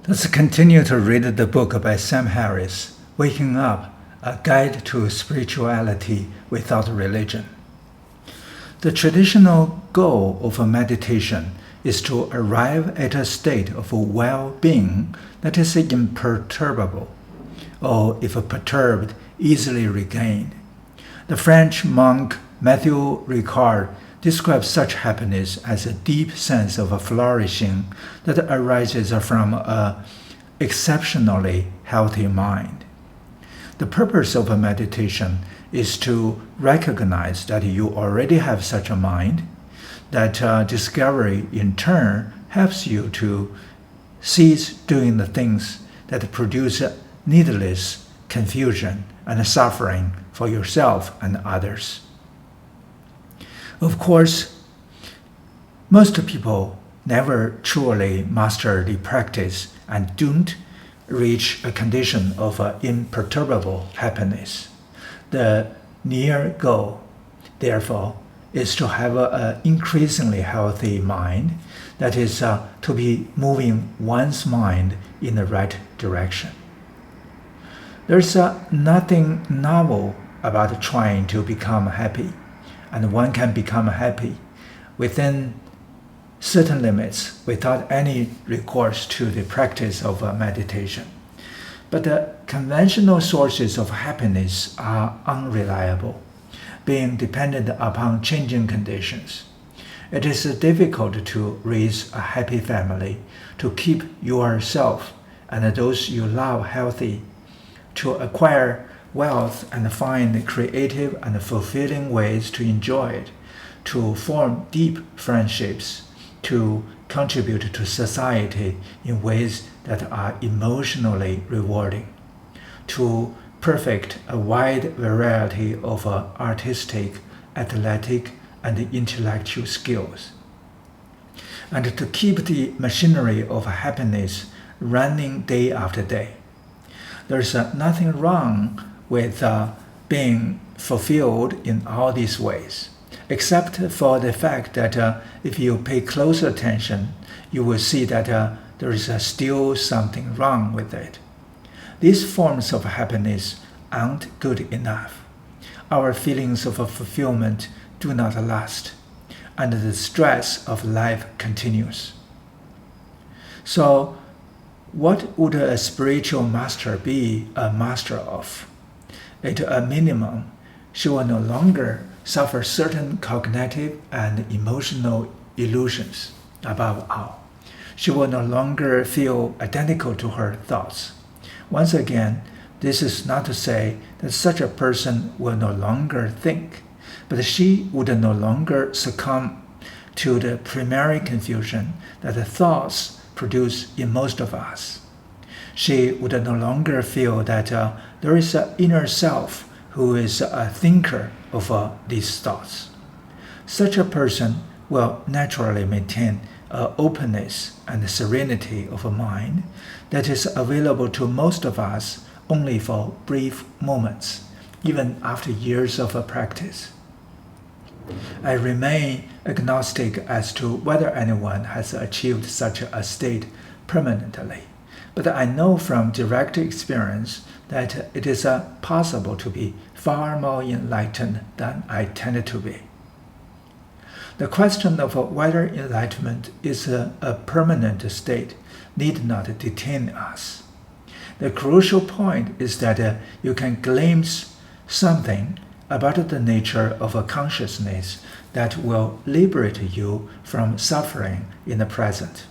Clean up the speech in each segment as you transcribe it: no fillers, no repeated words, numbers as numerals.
Let's continue to read the book by Sam Harris, Waking Up, A Guide to Spirituality Without Religion. The traditional goal of a meditation is to arrive at a state of well-being that is imperturbable, or if perturbed, easily regained. The French monk Matthew Ricard describes such happiness as a deep sense of a flourishing that arises from an exceptionally healthy mind. The purpose of a meditation is to recognize that you already have such a mind, that discovery in turn helps you to cease doing the things that produce needless confusion and suffering for yourself and others. Of course, most people never truly master the practice and don't reach a condition of imperturbable happiness. The near goal, therefore, is to have an increasingly healthy mind, that is, to be moving one's mind in the right direction. There's nothing novel about trying to become happy, and one can become happy within certain limits without any recourse to the practice of meditation. But the conventional sources of happiness are unreliable, being dependent upon changing conditions. It is difficult to raise a happy family, to keep yourself and those you love healthy, to acquire wealth and find creative and fulfilling ways to enjoy it, to form deep friendships, to contribute to society in ways that are emotionally rewarding, to perfect a wide variety of artistic, athletic, and intellectual skills, and to keep the machinery of happiness running day after day. There's nothing wrong with being fulfilled in all these ways, except for the fact that if you pay close attention, you will see that there is still something wrong with it. These forms of happiness aren't good enough. Our feelings of fulfillment do not last, and the stress of life continues. So, what would a spiritual master be a master of? At a minimum, she will no longer suffer certain cognitive and emotional illusions. Above all, she will no longer feel identical to her thoughts. Once again, this is not to say that such a person will no longer think, but she would no longer succumb to the primary confusion that the thoughts produce in most of us. She would no longer feel that there is an inner self who is a thinker of these thoughts. Such a person will naturally maintain an openness and serenity of mind that is available to most of us only for brief moments, even after years of practice. I remain agnostic as to whether anyone has achieved such a state permanently, but I know from direct experience that it is possible to be far more enlightened than I tend to be. The question of whether enlightenment is a permanent state need not detain us. The crucial point is that you can glimpse something about the nature of a consciousness that will liberate you from suffering in the present.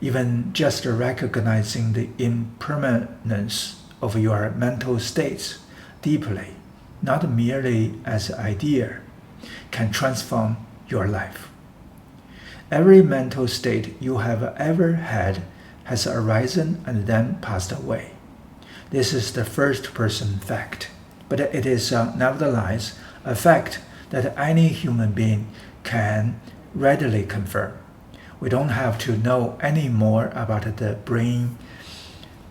Even just recognizing the impermanence of your mental states deeply, not merely as an idea, can transform your life. Every mental state you have ever had has arisen and then passed away. This is the first-person fact, but it is nevertheless a fact that any human being can readily confirm. We don't have to know any more about the brain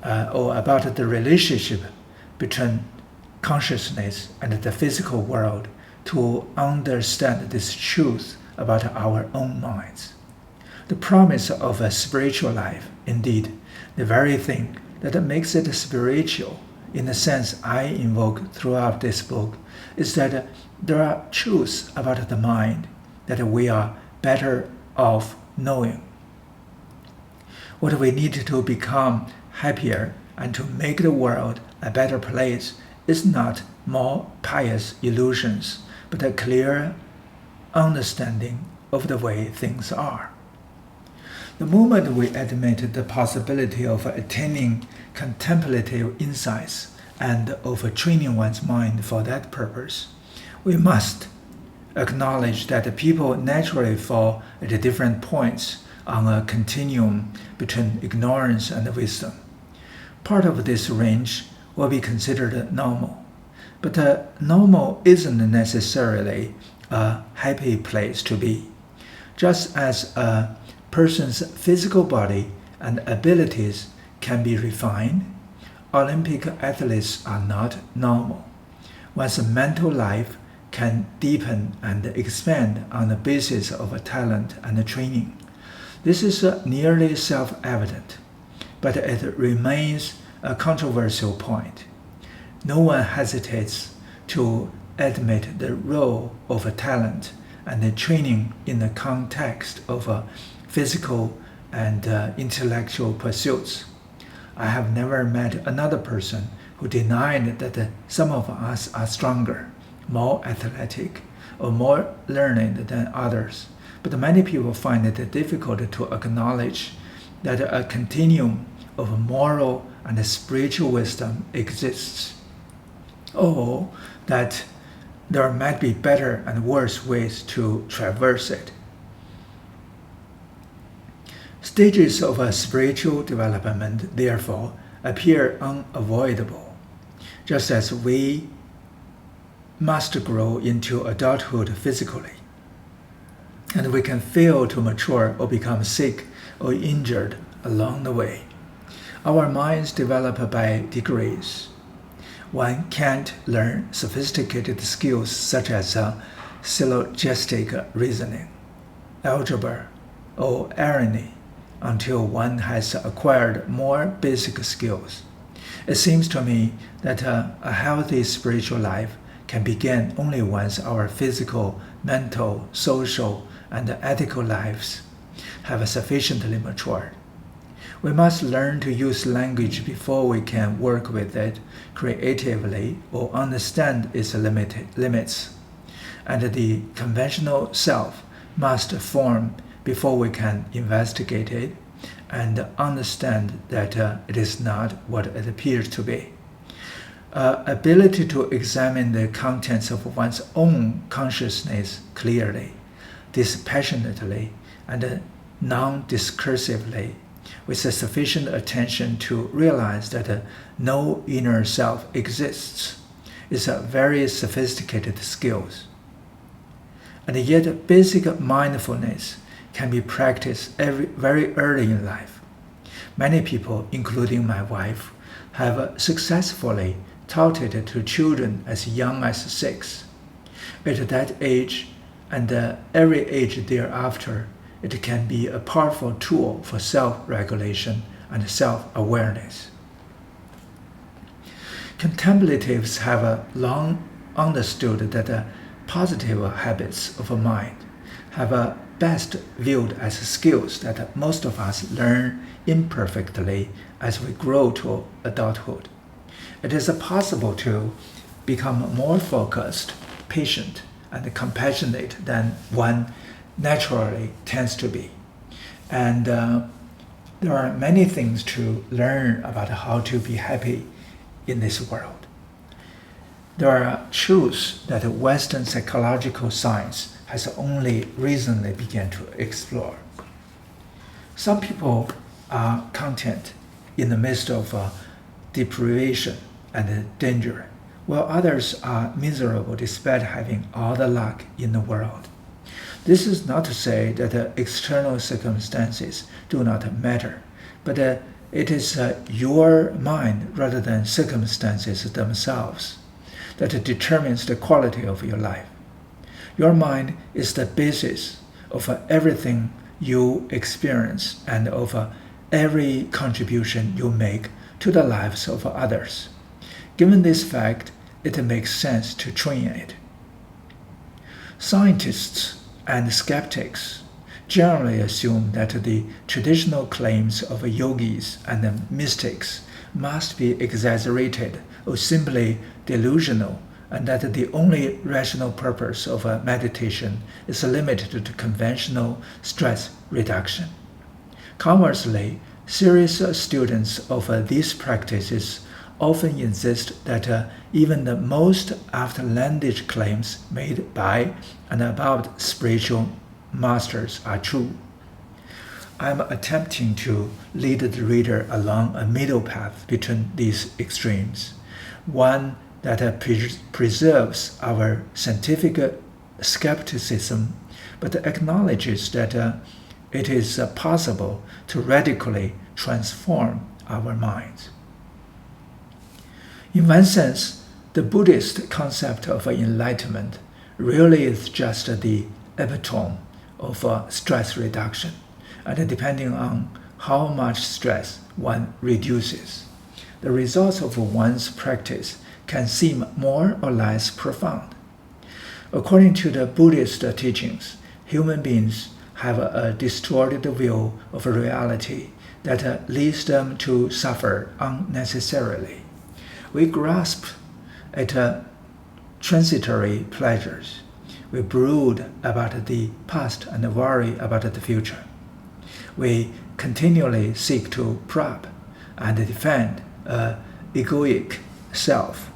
or about the relationship between consciousness and the physical world to understand this truth about our own minds. The promise of a spiritual life Indeed, the very thing that makes it spiritual, in the sense I invoke throughout this book, is that there are truths about the mind that we are better off knowing. What we need to become happier and to make the world a better place is not more pious illusions, but a clear understanding of the way things are. The moment we admit the possibility of attaining contemplative insights and of training one's mind for that purpose, we must acknowledge that people naturally fall at different points on a continuum between ignorance and wisdom. Part of this range will be considered normal, but normal isn't necessarily a happy place to be. Just as a person's physical body and abilities can be refined, Olympic athletes are not normal. One's mental life can deepen and expand on the basis of talent and training. This is nearly self-evident, but it remains a controversial point. No one hesitates to admit the role of talent and training in the context of physical and intellectual pursuits. I have never met another person who denied that some of us are stronger, more athletic, or more learned than others, but many people find it difficult to acknowledge that a continuum of moral and spiritual wisdom exists, or that there might be better and worse ways to traverse it. Stages of a spiritual development, therefore, appear unavoidable, just as we must grow into adulthood physically, and we can fail to mature or become sick or injured along the way. Our minds develop by degrees. One can't learn sophisticated skills such as syllogistic reasoning, algebra, or irony until one has acquired more basic skills. It seems to me that a healthy spiritual life can begin only once our physical, mental, social, and ethical lives have sufficiently matured. We must learn to use language before we can work with it creatively or understand its limits, and the conventional self must form before we can investigate it and understand that it is not what it appears to be. Ability to examine the contents of one's own consciousness clearly, dispassionately, and non-discursively, with sufficient attention to realize that no inner self exists, is a very sophisticated skill. And yet basic mindfulness can be practiced very early in life. Many people, including my wife, have successfully taught it to children as young as 6. At that age and every age thereafter, it can be a powerful tool for self-regulation and self-awareness. Contemplatives have long understood that positive habits of mind have best viewed as skills that most of us learn imperfectly as we grow to adulthood. It is possible to become more focused, patient, and compassionate than one naturally tends to be. And there are many things to learn about how to be happy in this world. There are truths that Western psychological science has only recently begun to explore. Some people are content in the midst of deprivation and danger, while others are miserable despite having all the luck in the world. This is not to say that external circumstances do not matter, but it is your mind rather than circumstances themselves that determines the quality of your life. Your mind is the basis of everything you experience and of every contribution you make to the lives of others. Given this fact, it makes sense to train it. Scientists and skeptics generally assume that the traditional claims of yogis and mystics must be exaggerated or simply delusional, and that the only rational purpose of meditation is limited to conventional stress reduction. Conversely, serious students of these practices often insist that even the most outlandish claims made by and about spiritual masters are true. I'm attempting to lead the reader along a middle path between these extremes, one that preserves our scientific skepticism, but acknowledges that it is possible to radically transform our minds. In one sense, the Buddhist concept of enlightenment really is just the epitome of stress reduction, and depending on how much stress one reduces, the results of one's practice can seem more or less profound. According to the Buddhist teachings, human beings have a distorted view of reality that leads them to suffer unnecessarily. We grasp at transitory pleasures. We brood about the past and worry about the future. We continually seek to prop and defend an egoic self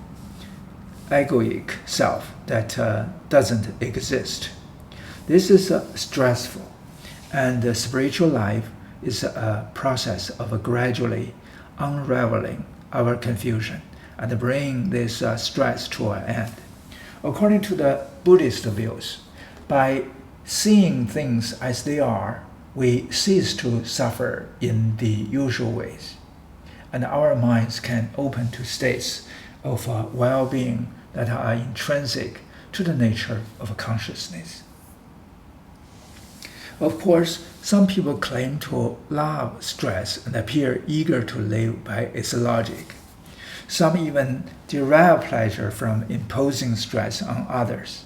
that doesn't exist. This is stressful, and the spiritual life is a process of gradually unraveling our confusion and bringing this stress to an end. According to the Buddhist views, by seeing things as they are, we cease to suffer in the usual ways, and our minds can open to states of well-being that are intrinsic to the nature of consciousness. Of course, some people claim to love stress and appear eager to live by its logic. Some even derive pleasure from imposing stress on others.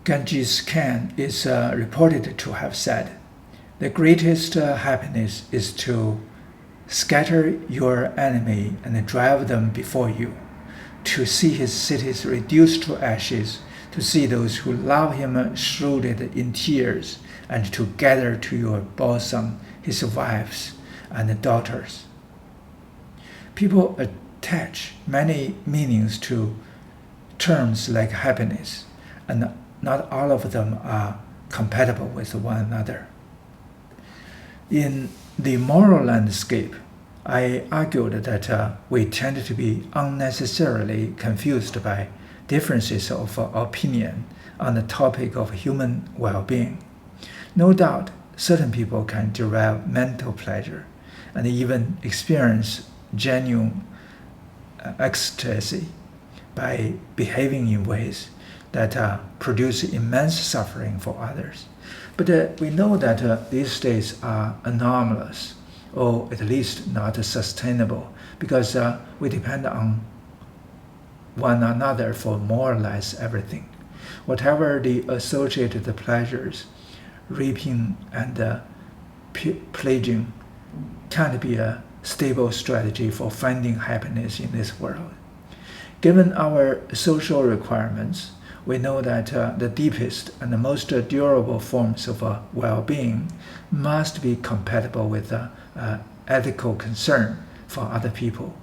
Genghis Khan is reported to have said, "The greatest happiness is to scatter your enemy and drive them before you, to see his cities reduced to ashes, to see those who love him shrouded in tears, and to gather to your bosom his wives and daughters." People attach many meanings to terms like happiness, and not all of them are compatible with one another. In the moral landscape, I argued that we tend to be unnecessarily confused by differences of opinion on the topic of human well-being. No doubt, certain people can derive mental pleasure and even experience genuine ecstasy by behaving in ways that produce immense suffering for others. But we know that these states are anomalous, or at least not sustainable, because we depend on one another for more or less everything. Whatever the associated pleasures, reaping and pledging can't be a stable strategy for finding happiness in this world. Given our social requirements, we know that the deepest and the most durable forms of well-being must be compatible with ethical concern for other people,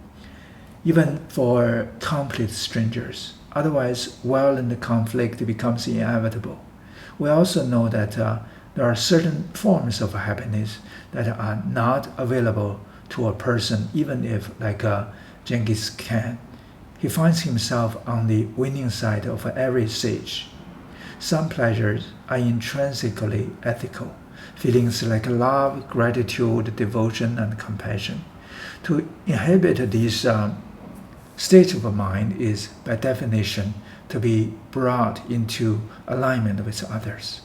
even for complete strangers. Otherwise, violent conflict becomes inevitable. We also know that there are certain forms of happiness that are not available to a person, even if, like Genghis Khan, he finds himself on the winning side of every sage. Some pleasures are intrinsically ethical, feelings like love, gratitude, devotion, and compassion. To inhibit these states of mind is, by definition, to be brought into alignment with others.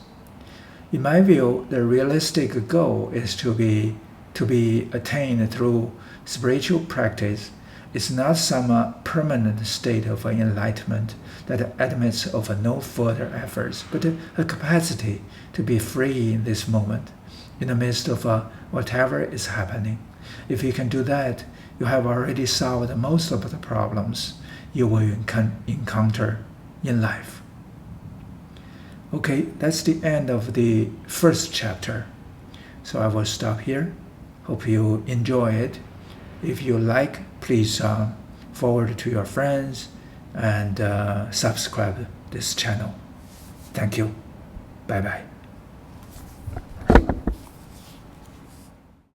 In my view, the realistic goal is to be attained through spiritual practice. It's not some permanent state of enlightenment that admits of no further efforts, but a capacity to be free in this moment, in the midst of whatever is happening. If you can do that, you have already solved most of the problems you will encounter in life. Okay, that's the end of the first chapter. So I will stop here. Hope you enjoy it. If you like, please forward to your friends and subscribe this channel. Thank you. Bye-bye.